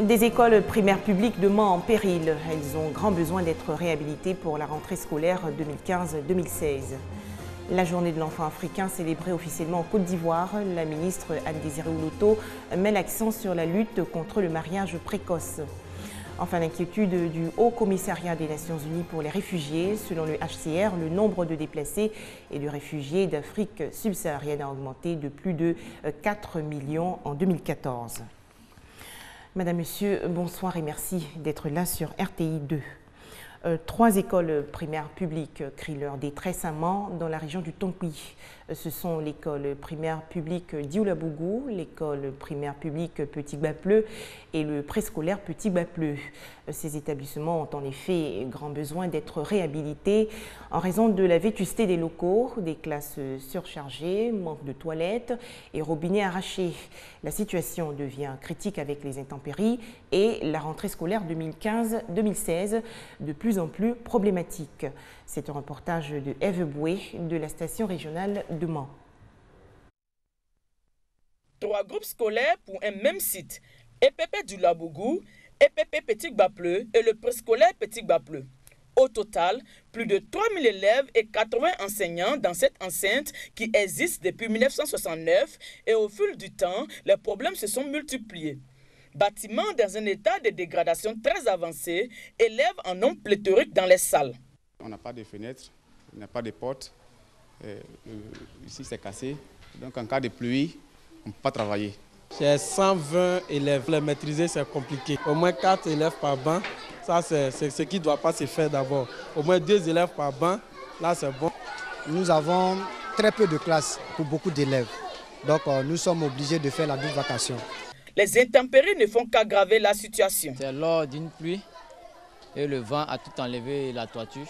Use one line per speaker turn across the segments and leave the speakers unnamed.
Des écoles primaires publiques de Mans en péril. Elles ont grand besoin d'être réhabilitées pour la rentrée scolaire 2015-2016. La journée de l'enfant africain célébrée officiellement en Côte d'Ivoire, la ministre Anne-Désirée Oloto met l'accent sur la lutte contre le mariage précoce. Enfin, l'inquiétude du Haut Commissariat des Nations Unies pour les réfugiés. Selon le HCR, le nombre de déplacés et de réfugiés d'Afrique subsaharienne a augmenté de plus de 4 millions en 2014. Madame, Monsieur, bonsoir et merci d'être là sur RTI 2. 3 écoles primaires publiques crient leur détresse à Mans dans la région du Tonkouy. Ce sont l'école primaire publique d'Ioulabougou, l'école primaire publique Petit Bapleu et le préscolaire Petit Bapleu. Ces établissements ont en effet grand besoin d'être réhabilités en raison de la vétusté des locaux, des classes surchargées, manque de toilettes et robinets arrachés. La situation devient critique avec les intempéries et la rentrée scolaire 2015-2016 de plus en plus problématique. C'est un reportage de Eve Boué de la station régionale de Mans.
3 groupes scolaires pour un même site, EPP d'Ioulabougou, EPP Petit Bapleu et le préscolaire Petit Bapleu. Au total, plus de 3000 élèves et 80 enseignants dans cette enceinte qui existe depuis 1969 et au fil du temps, les problèmes se sont multipliés. Bâtiments dans un état de dégradation très avancé, élèves en nombre pléthorique dans les salles.
On n'a pas de fenêtres, on n'a pas de portes. Ici c'est cassé, donc en cas de pluie, on ne peut pas travailler.
J'ai 120 élèves, les maîtriser c'est compliqué. Au moins 4 élèves par banc, ça c'est ce qui ne doit pas se faire d'abord. Au moins 2 élèves par banc, là c'est bon.
Nous avons très peu de classes pour beaucoup d'élèves, donc nous sommes obligés de faire la double vacation.
Les intempéries ne font qu'aggraver la situation.
C'est lors d'une pluie et le vent a tout enlevé la toiture.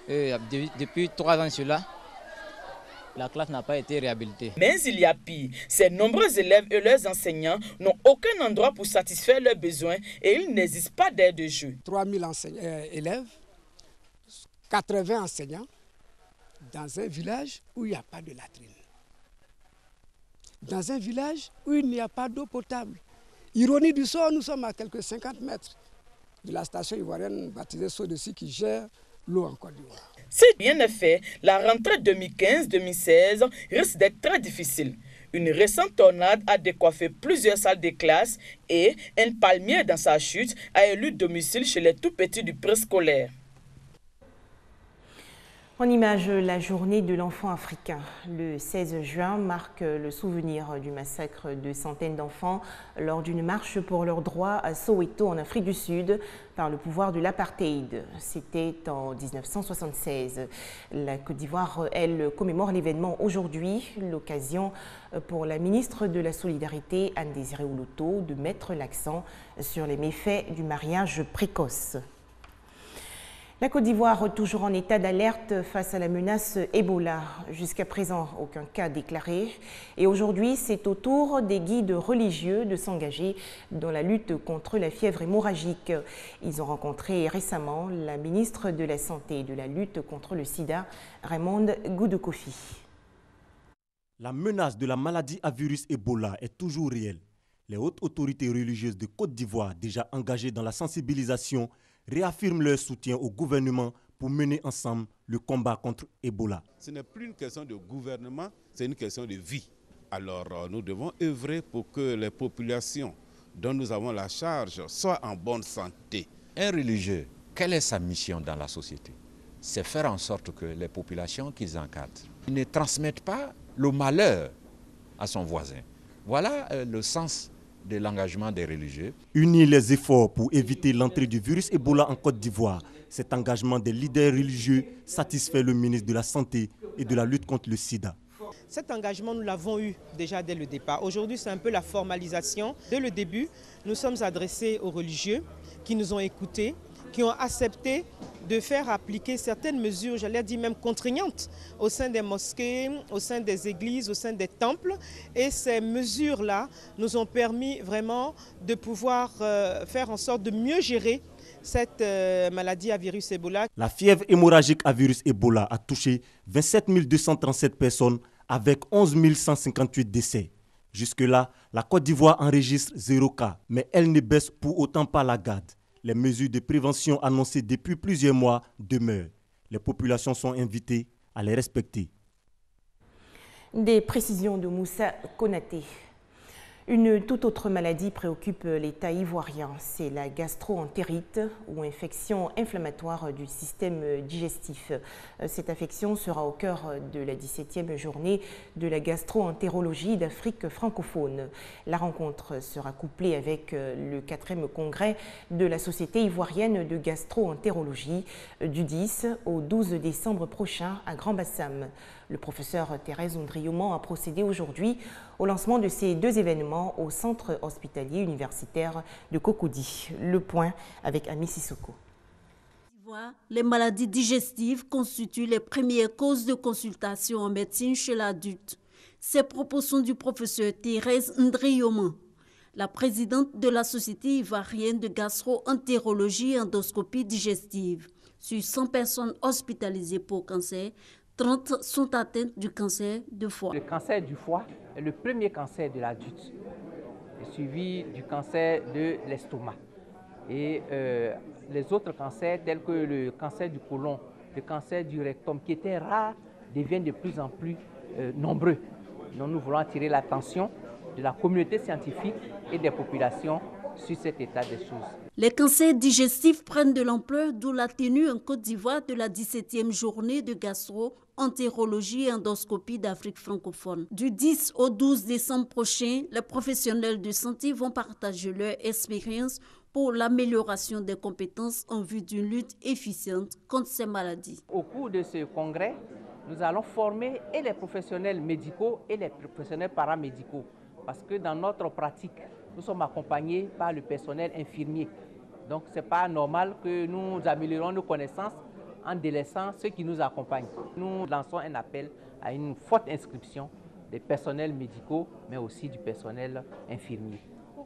Et depuis 3 ans cela, la classe n'a pas été réhabilitée.
Mais il y a pire. Ces nombreux élèves et leurs enseignants n'ont aucun endroit pour satisfaire leurs besoins et ils n'existent pas d'aire de jeu.
3000 élèves, 80 enseignants dans un village où il n'y a pas de latrine. Dans un village où il n'y a pas d'eau potable. Ironie du sort, nous sommes à quelques 50 mètres de la station ivoirienne baptisée Sodeci qui gère l'eau en Côte d'Ivoire.
Si rien n'est fait, la rentrée 2015-2016 risque d'être très difficile. Une récente tornade a décoiffé plusieurs salles de classe et un palmier dans sa chute a élu domicile chez les tout-petits du préscolaire.
En image, la journée de l'enfant africain. Le 16 juin marque le souvenir du massacre de centaines d'enfants lors d'une marche pour leurs droits à Soweto en Afrique du Sud par le pouvoir de l'apartheid. C'était en 1976. La Côte d'Ivoire, elle, commémore l'événement aujourd'hui, l'occasion pour la ministre de la Solidarité, Anne-Désirée Oloto, de mettre l'accent sur les méfaits du mariage précoce. La Côte d'Ivoire, toujours en état d'alerte face à la menace Ebola. Jusqu'à présent, aucun cas déclaré. Et aujourd'hui, c'est au tour des guides religieux de s'engager dans la lutte contre la fièvre hémorragique. Ils ont rencontré récemment la ministre de la Santé et de la lutte contre le sida, Raymonde Goudekofi.
La menace de la maladie à virus Ebola est toujours réelle. Les hautes autorités religieuses de Côte d'Ivoire, déjà engagées dans la sensibilisation, réaffirment leur soutien au gouvernement pour mener ensemble le combat contre Ebola.
Ce n'est plus une question de gouvernement, c'est une question de vie. Alors nous devons œuvrer pour que les populations dont nous avons la charge soient en bonne santé.
Un religieux, quelle est sa mission dans la société? C'est faire en sorte que les populations qu'ils encadrent ne transmettent pas le malheur à son voisin. Voilà le sens de l'engagement des religieux.
Unir les efforts pour éviter l'entrée du virus Ebola en Côte d'Ivoire. Cet engagement des leaders religieux satisfait le ministre de la Santé et de la lutte contre le sida.
Cet engagement, nous l'avons eu déjà dès le départ. Aujourd'hui, c'est un peu la formalisation. Dès le début, nous sommes adressés aux religieux qui nous ont écoutés, qui ont accepté de faire appliquer certaines mesures, j'allais dire même contraignantes, au sein des mosquées, au sein des églises, au sein des temples. Et ces mesures-là nous ont permis vraiment de pouvoir faire en sorte de mieux gérer cette maladie à virus Ebola.
La fièvre hémorragique à virus Ebola a touché 27 237 personnes avec 11 158 décès. Jusque-là, la Côte d'Ivoire enregistre 0 cas, mais elle ne baisse pour autant pas la garde. Les mesures de prévention annoncées depuis plusieurs mois demeurent. Les populations sont invitées à les respecter.
Des précisions de Moussa Konaté. Une toute autre maladie préoccupe l'État ivoirien, c'est la gastro-entérite ou infection inflammatoire du système digestif. Cette affection sera au cœur de la 17e journée de la gastro-entérologie d'Afrique francophone. La rencontre sera couplée avec le 4e congrès de la Société ivoirienne de gastro-entérologie du 10 au 12 décembre prochain à Grand-Bassam. Le professeur Thérèse Ondrioman a procédé aujourd'hui au lancement de ces deux événements au centre hospitalier universitaire de Cocody. Le point avec Ami Sissoko.
Les maladies digestives constituent les premières causes de consultation en médecine chez l'adulte. Ces propos sont du professeur Thérèse Ondrioman, la présidente de la Société ivoirienne de gastro-entérologie et endoscopie digestive. Sur 100 personnes hospitalisées pour cancer, 30 sont atteintes du cancer de foie.
Le cancer du foie est le premier cancer de l'adulte, suivi du cancer de l'estomac. Et les autres cancers tels que le cancer du côlon, le cancer du rectum, qui étaient rares, deviennent de plus en plus nombreux. Donc nous voulons attirer l'attention de la communauté scientifique et des populations sur cet état des choses.
Les cancers digestifs prennent de l'ampleur, d'où la tenue en Côte d'Ivoire de la 17e journée de gastro-entérologie et endoscopie d'Afrique francophone. Du 10 au 12 décembre prochain, les professionnels de santé vont partager leur expérience pour l'amélioration des compétences en vue d'une lutte efficiente contre ces maladies.
Au cours de ce congrès, nous allons former et les professionnels médicaux et les professionnels paramédicaux, parce que dans notre pratique, nous sommes accompagnés par le personnel infirmier. Donc, ce n'est pas normal que nous améliorons nos connaissances en délaissant ceux qui nous accompagnent. Nous lançons un appel à une forte inscription des personnels médicaux, mais aussi du personnel infirmier.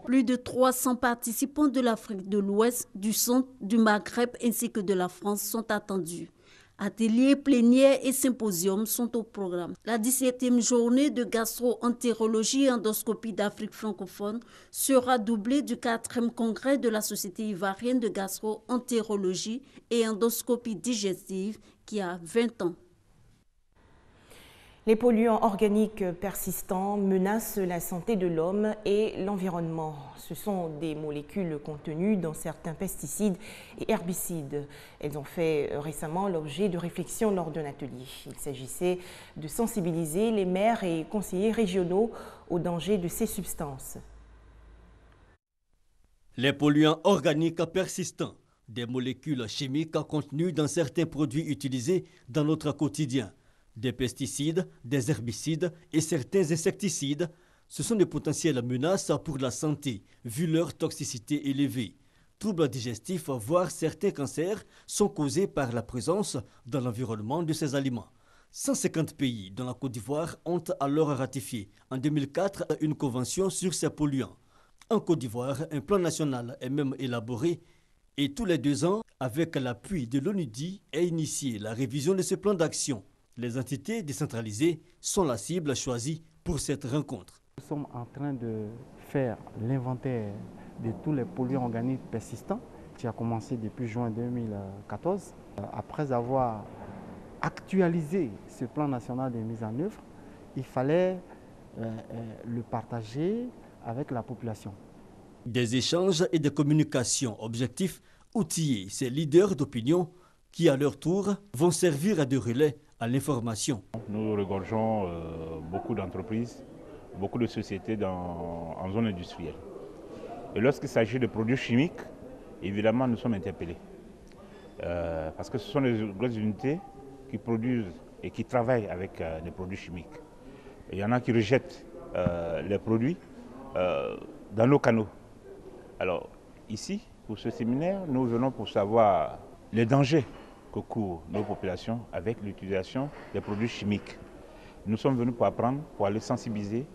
Plus de 300 participants de l'Afrique de l'Ouest, du Centre, du Maghreb ainsi que de la France sont attendus. Ateliers, plénières et symposiums sont au programme. La 17e journée de gastro-entérologie et endoscopie d'Afrique francophone sera doublée du 4e congrès de la Société ivoirienne de gastro-entérologie et endoscopie digestive qui a 20 ans.
Les polluants organiques persistants menacent la santé de l'homme et l'environnement. Ce sont des molécules contenues dans certains pesticides et herbicides. Elles ont fait récemment l'objet de réflexions lors d'un atelier. Il s'agissait de sensibiliser les maires et conseillers régionaux aux dangers de ces substances.
Les polluants organiques persistants, des molécules chimiques contenues dans certains produits utilisés dans notre quotidien. Des pesticides, des herbicides et certains insecticides, ce sont des potentielles menaces pour la santé, vu leur toxicité élevée. Troubles digestifs, voire certains cancers, sont causés par la présence dans l'environnement de ces aliments. 150 pays, dont la Côte d'Ivoire, ont alors ratifié en 2004 une convention sur ces polluants. En Côte d'Ivoire, un plan national est même élaboré et tous les 2 ans, avec l'appui de l'ONUDI, est initiée la révision de ce plan d'action. Les entités décentralisées sont la cible choisie pour cette rencontre.
Nous sommes en train de faire l'inventaire de tous les polluants organiques persistants qui a commencé depuis juin 2014. Après avoir actualisé ce plan national de mise en œuvre, il fallait le partager avec la population.
Des échanges et des communications objectifs outiller ces leaders d'opinion qui, à leur tour, vont servir de relais à l'information.
Nous regorgeons beaucoup d'entreprises, beaucoup de sociétés en zone industrielle. Et lorsqu'il s'agit de produits chimiques, évidemment, nous sommes interpellés. Parce que ce sont les grosses unités qui produisent et qui travaillent avec des produits chimiques. Et il y en a qui rejettent les produits dans nos canaux. Alors, ici, pour ce séminaire, nous venons pour savoir les dangers que courent nos populations avec l'utilisation des produits chimiques. Nous sommes venus pour apprendre, pour aller sensibiliser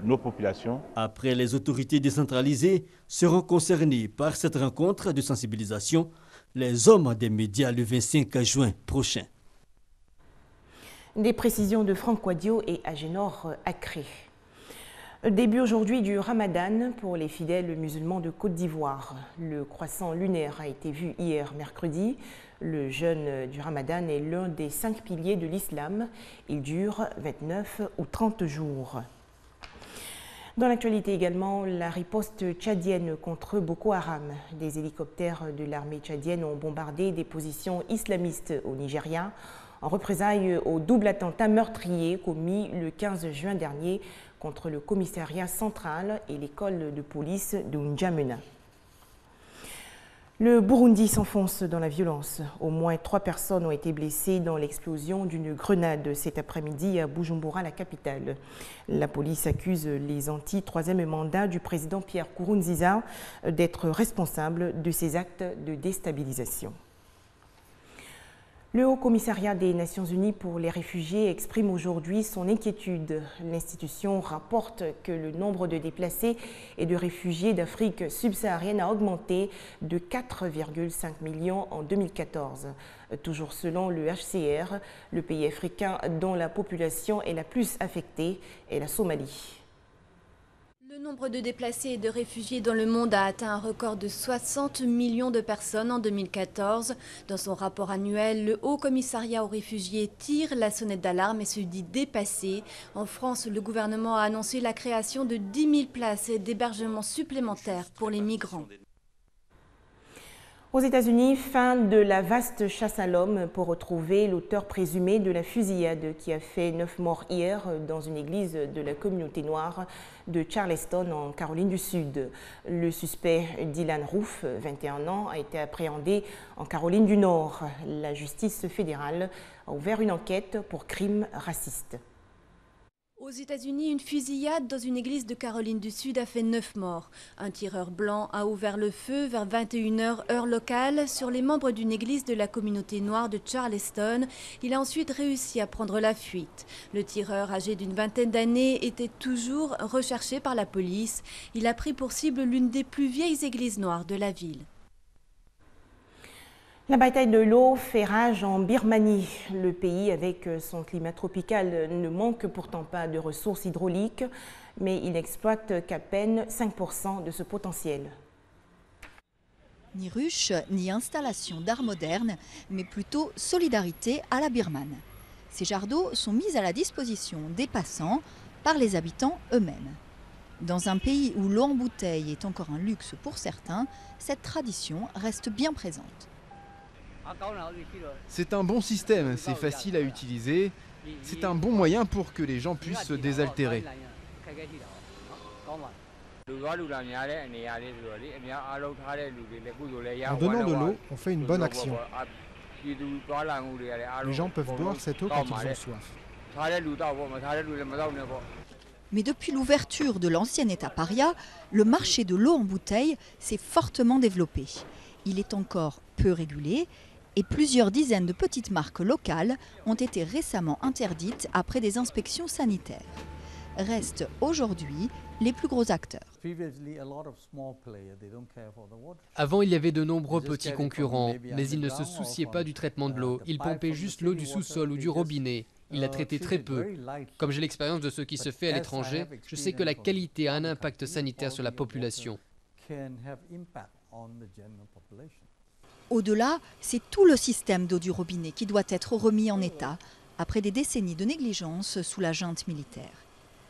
nos populations.
Après, les autorités décentralisées seront concernées par cette rencontre de sensibilisation, les hommes des médias le 25 juin prochain.
Des précisions de Franck Quadio et Agénor Acré. Début aujourd'hui du Ramadan pour les fidèles musulmans de Côte d'Ivoire. Le croissant lunaire a été vu hier mercredi. Le jeûne du Ramadan est l'un des 5 piliers de l'islam. Il dure 29 ou 30 jours. Dans l'actualité également, la riposte tchadienne contre Boko Haram. Des hélicoptères de l'armée tchadienne ont bombardé des positions islamistes au Nigeria en représailles au double attentat meurtrier commis le 15 juin dernier contre le commissariat central et l'école de police de N'Djamena. Le Burundi s'enfonce dans la violence. Au moins 3 personnes ont été blessées dans l'explosion d'une grenade cet après-midi à Bujumbura, la capitale. La police accuse les anti-troisième mandat du président Pierre Nkurunziza d'être responsables de ces actes de déstabilisation. Le Haut-Commissariat des Nations Unies pour les réfugiés exprime aujourd'hui son inquiétude. L'institution rapporte que le nombre de déplacés et de réfugiés d'Afrique subsaharienne a augmenté de 4,5 millions en 2014. Toujours selon le HCR, le pays africain dont la population est la plus affectée est la Somalie.
Le nombre de déplacés et de réfugiés dans le monde a atteint un record de 60 millions de personnes en 2014. Dans son rapport annuel, le Haut Commissariat aux réfugiés tire la sonnette d'alarme et se dit dépassé. En France, le gouvernement a annoncé la création de 10 000 places d'hébergement supplémentaires pour les migrants.
Aux États-Unis, fin de la vaste chasse à l'homme pour retrouver l'auteur présumé de la fusillade qui a fait 9 morts hier dans une église de la communauté noire de Charleston en Caroline du Sud. Le suspect Dylan Roof, 21 ans, a été appréhendé en Caroline du Nord. La justice fédérale a ouvert une enquête pour crime raciste.
Aux États-Unis, une fusillade dans une église de Caroline du Sud a fait 9 morts. Un tireur blanc a ouvert le feu vers 21h heure locale sur les membres d'une église de la communauté noire de Charleston. Il a ensuite réussi à prendre la fuite. Le tireur, âgé d'une vingtaine d'années, était toujours recherché par la police. Il a pris pour cible l'une des plus vieilles églises noires de la ville.
La bataille de l'eau fait rage en Birmanie. Le pays, avec son climat tropical, ne manque pourtant pas de ressources hydrauliques, mais il n'exploite qu'à peine 5% de ce potentiel.
Ni ruche, ni installation d'art moderne, mais plutôt solidarité à la birmane. Ces jars d'eau sont mis à la disposition des passants par les habitants eux-mêmes. Dans un pays où l'eau en bouteille est encore un luxe pour certains, cette tradition reste bien présente.
C'est un bon système, c'est facile à utiliser, c'est un bon moyen pour que les gens puissent se désaltérer.
En donnant de l'eau, on fait une bonne action. Les gens peuvent boire cette eau quand ils ont soif.
Mais depuis l'ouverture de l'ancien État paria, le marché de l'eau en bouteille s'est fortement développé. Il est encore peu régulé et plusieurs dizaines de petites marques locales ont été récemment interdites après des inspections sanitaires. Restent aujourd'hui les plus gros acteurs.
Avant, il y avait de nombreux petits concurrents, mais ils ne se souciaient pas du traitement de l'eau. Ils pompaient juste l'eau du sous-sol ou du robinet. Ils la traitaient très peu. Comme j'ai l'expérience de ce qui se fait à l'étranger, je sais que la qualité a un impact sanitaire sur la population.
Au-delà, c'est tout le système d'eau du robinet qui doit être remis en état après des décennies de négligence sous la junte militaire.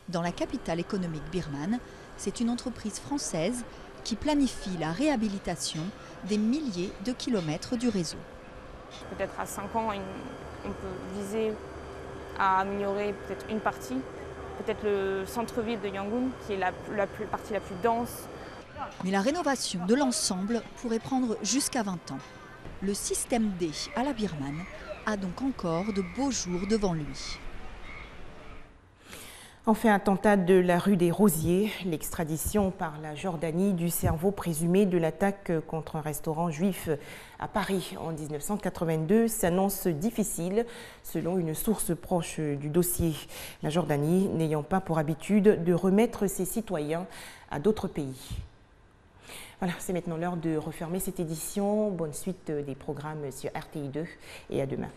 Dans la capitale économique birmane, c'est une entreprise française qui planifie la réhabilitation des milliers de kilomètres du réseau.
Peut-être à 5 ans, on peut viser à améliorer peut-être une partie, peut-être le centre-ville de Yangon, qui est la partie la plus dense.
Mais la rénovation de l'ensemble pourrait prendre jusqu'à 20 ans. Le système D à la birmane a donc encore de beaux jours devant lui.
Enfin, attentat de la rue des Rosiers, l'extradition par la Jordanie du cerveau présumé de l'attaque contre un restaurant juif à Paris en 1982 s'annonce difficile selon une source proche du dossier. La Jordanie n'ayant pas pour habitude de remettre ses citoyens à d'autres pays. Voilà, c'est maintenant l'heure de refermer cette édition. Bonne suite des programmes sur RTI2 et à demain.